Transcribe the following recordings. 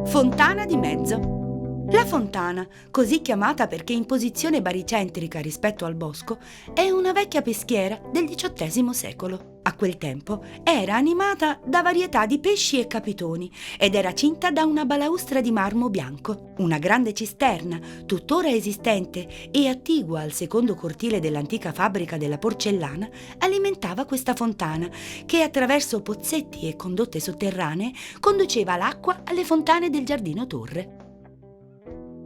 Fontana di mezzo. La fontana, così chiamata perché in posizione baricentrica rispetto al bosco, è una vecchia peschiera del XVIII secolo. A quel tempo era animata da varietà di pesci e capitoni ed era cinta da una balaustra di marmo bianco. Una grande cisterna, tuttora esistente e attigua al secondo cortile dell'antica fabbrica della porcellana, alimentava questa fontana che attraverso pozzetti e condotte sotterranee conduceva l'acqua alle fontane del Giardino Torre.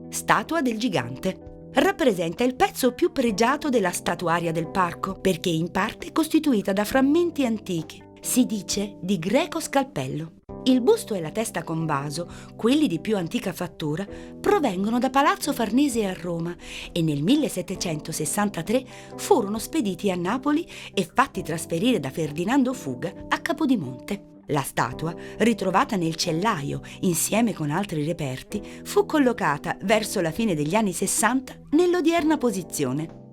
Statua del gigante. Rappresenta il pezzo più pregiato della statuaria del parco perché in parte costituita da frammenti antichi, si dice di greco scalpello. Il busto e la testa con vaso, quelli di più antica fattura, provengono da Palazzo Farnese a Roma e nel 1763 furono spediti a Napoli e fatti trasferire da Ferdinando Fuga a Capodimonte. La statua, ritrovata nel cellaio insieme con altri reperti, fu collocata verso la fine degli anni 60 nell'odierna posizione.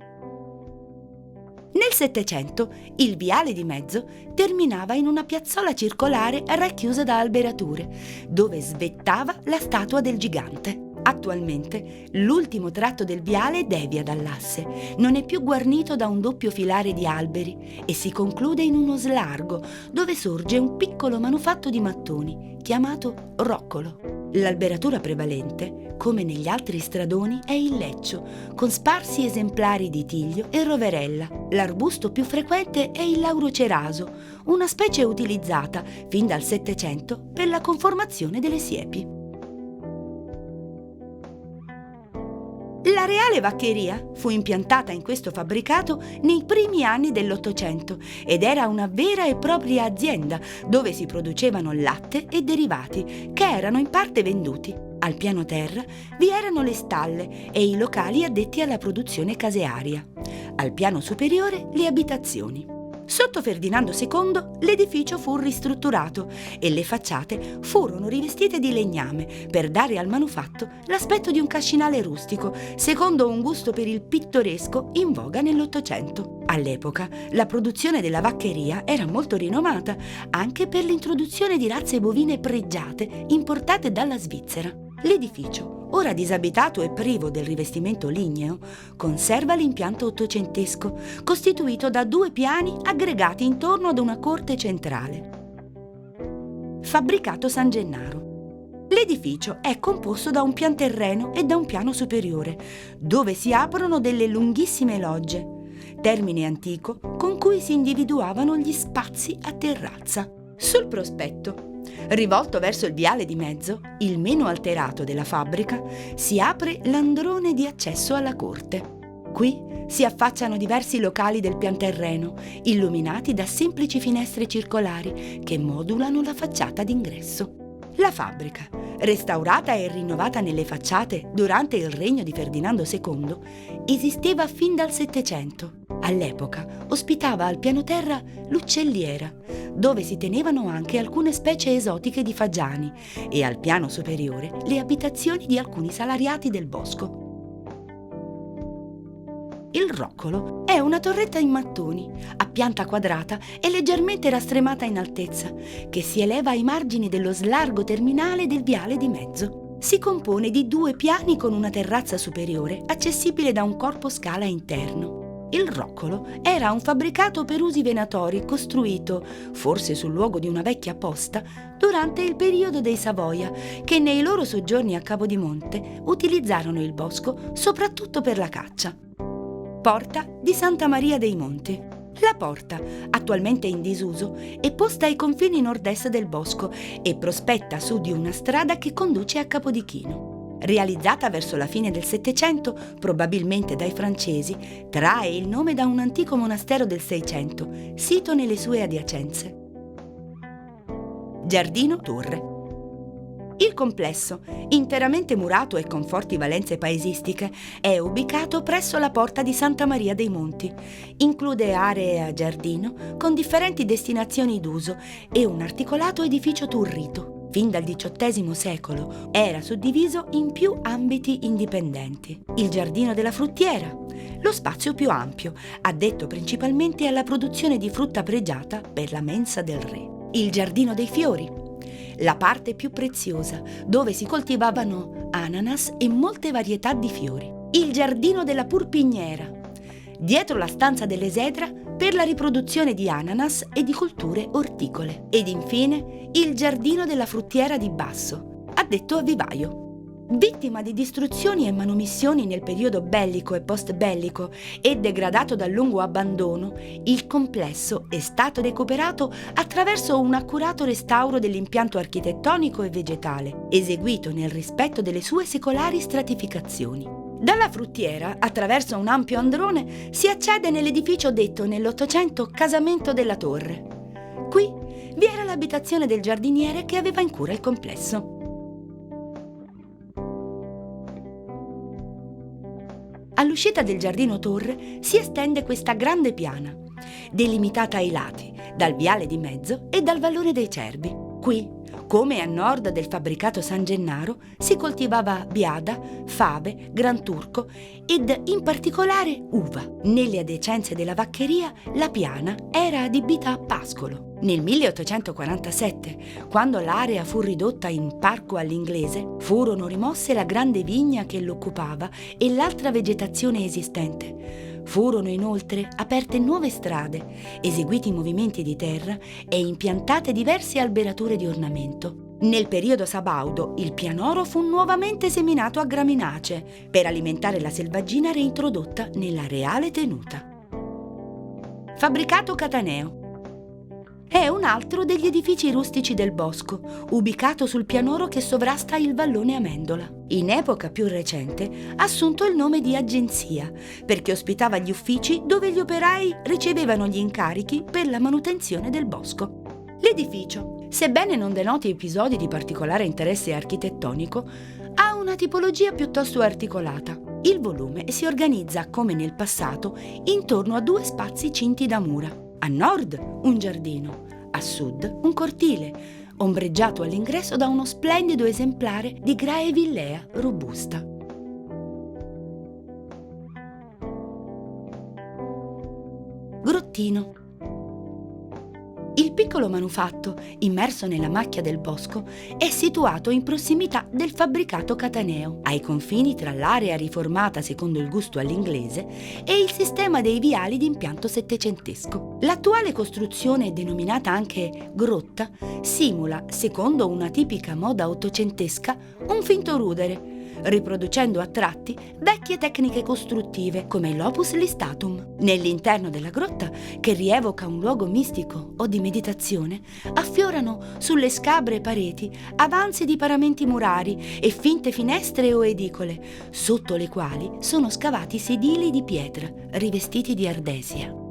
Nel Settecento il viale di mezzo terminava in una piazzola circolare racchiusa da alberature, dove svettava la statua del gigante. Attualmente l'ultimo tratto del viale devia dall'asse, non è più guarnito da un doppio filare di alberi e si conclude in uno slargo dove sorge un piccolo manufatto di mattoni chiamato roccolo. L'alberatura prevalente, come negli altri stradoni, è il leccio, con sparsi esemplari di tiglio e roverella. L'arbusto più frequente è il lauro ceraso, una specie utilizzata fin dal Settecento per la conformazione delle siepi. La Reale Vaccheria fu impiantata in questo fabbricato nei primi anni dell'Ottocento ed era una vera e propria azienda dove si producevano latte e derivati che erano in parte venduti. Al piano terra vi erano le stalle e i locali addetti alla produzione casearia. Al piano superiore le abitazioni. Sotto Ferdinando II l'edificio fu ristrutturato e le facciate furono rivestite di legname per dare al manufatto l'aspetto di un cascinale rustico, secondo un gusto per il pittoresco in voga nell'Ottocento. All'epoca la produzione della vaccheria era molto rinomata anche per l'introduzione di razze bovine pregiate importate dalla Svizzera. L'edificio, ora disabitato e privo del rivestimento ligneo, conserva l'impianto ottocentesco, costituito da 2 piani aggregati intorno ad una corte centrale. Fabbricato San Gennaro. L'edificio è composto da un pianterreno e da un piano superiore, dove si aprono delle lunghissime logge, termine antico con cui si individuavano gli spazi a terrazza. Sul prospetto, rivolto verso il viale di mezzo, il meno alterato della fabbrica, si apre l'androne di accesso alla corte. Qui si affacciano diversi locali del pianterreno, illuminati da semplici finestre circolari che modulano la facciata d'ingresso. La fabbrica, restaurata e rinnovata nelle facciate durante il regno di Ferdinando II, esisteva fin dal Settecento. All'epoca ospitava al piano terra l'uccelliera, dove si tenevano anche alcune specie esotiche di fagiani, e al piano superiore le abitazioni di alcuni salariati del bosco. Il roccolo è una torretta in mattoni, a pianta quadrata e leggermente rastremata in altezza, che si eleva ai margini dello slargo terminale del viale di mezzo. Si compone di 2 piani con una terrazza superiore, accessibile da un corpo scala interno. Il roccolo era un fabbricato per usi venatori costruito, forse sul luogo di una vecchia posta, durante il periodo dei Savoia, che nei loro soggiorni a Capodimonte utilizzarono il bosco soprattutto per la caccia. Porta di Santa Maria dei Monti. La porta, attualmente in disuso, è posta ai confini nord-est del bosco e prospetta su di una strada che conduce a Capodichino. Realizzata verso la fine del Settecento, probabilmente dai francesi, trae il nome da un antico monastero del Seicento, sito nelle sue adiacenze. Giardino Torre. Il complesso, interamente murato e con forti valenze paesistiche, è ubicato presso la porta di Santa Maria dei Monti. Include aree a giardino con differenti destinazioni d'uso e un articolato edificio turrito. Fin dal XVIII secolo era suddiviso in più ambiti indipendenti. Il giardino della fruttiera, lo spazio più ampio, addetto principalmente alla produzione di frutta pregiata per la mensa del re. Il giardino dei fiori, la parte più preziosa, dove si coltivavano ananas e molte varietà di fiori. Il giardino della Purpiniera, dietro la stanza dell'Esedra per la riproduzione di ananas e di colture orticole. Ed infine il giardino della Fruttiera di Basso, addetto a vivaio. Vittima di distruzioni e manomissioni nel periodo bellico e post-bellico e degradato dal lungo abbandono, il complesso è stato recuperato attraverso un accurato restauro dell'impianto architettonico e vegetale, eseguito nel rispetto delle sue secolari stratificazioni. Dalla fruttiera, attraverso un ampio androne, si accede nell'edificio detto nell'Ottocento Casamento della Torre. Qui vi era l'abitazione del giardiniere che aveva in cura il complesso. All'uscita del giardino Torre si estende questa grande piana, delimitata ai lati dal viale di mezzo e dal vallone dei Cervi. Qui, come a nord del fabbricato San Gennaro, si coltivava biada, fave, granturco ed in particolare uva. Nelle adiacenze della vaccheria la piana era adibita a pascolo. Nel 1847, quando l'area fu ridotta in parco all'inglese, furono rimosse la grande vigna che l'occupava e l'altra vegetazione esistente. Furono inoltre aperte nuove strade, eseguiti movimenti di terra e impiantate diverse alberature di ornamento. Nel periodo sabaudo il pianoro fu nuovamente seminato a graminacee per alimentare la selvaggina reintrodotta nella reale tenuta. Fabbricato Cataneo è un altro degli edifici rustici del bosco, ubicato sul pianoro che sovrasta il vallone Amendola. In epoca più recente ha assunto il nome di agenzia, perché ospitava gli uffici dove gli operai ricevevano gli incarichi per la manutenzione del bosco. L'edificio, sebbene non denoti episodi di particolare interesse architettonico, ha una tipologia piuttosto articolata. Il volume si organizza, come nel passato, intorno a due spazi cinti da mura. A nord un giardino, a sud un cortile, ombreggiato all'ingresso da uno splendido esemplare di Grae villea robusta. Grottino. Il piccolo manufatto, immerso nella macchia del bosco, è situato in prossimità del fabbricato Cataneo, ai confini tra l'area riformata secondo il gusto all'inglese e il sistema dei viali di impianto settecentesco. L'attuale costruzione, denominata anche grotta, simula, secondo una tipica moda ottocentesca, un finto rudere, riproducendo a tratti vecchie tecniche costruttive come l'opus listatum. Nell'interno della grotta, che rievoca un luogo mistico o di meditazione, affiorano sulle scabre pareti avanzi di paramenti murari e finte finestre o edicole, sotto le quali sono scavati sedili di pietra rivestiti di ardesia.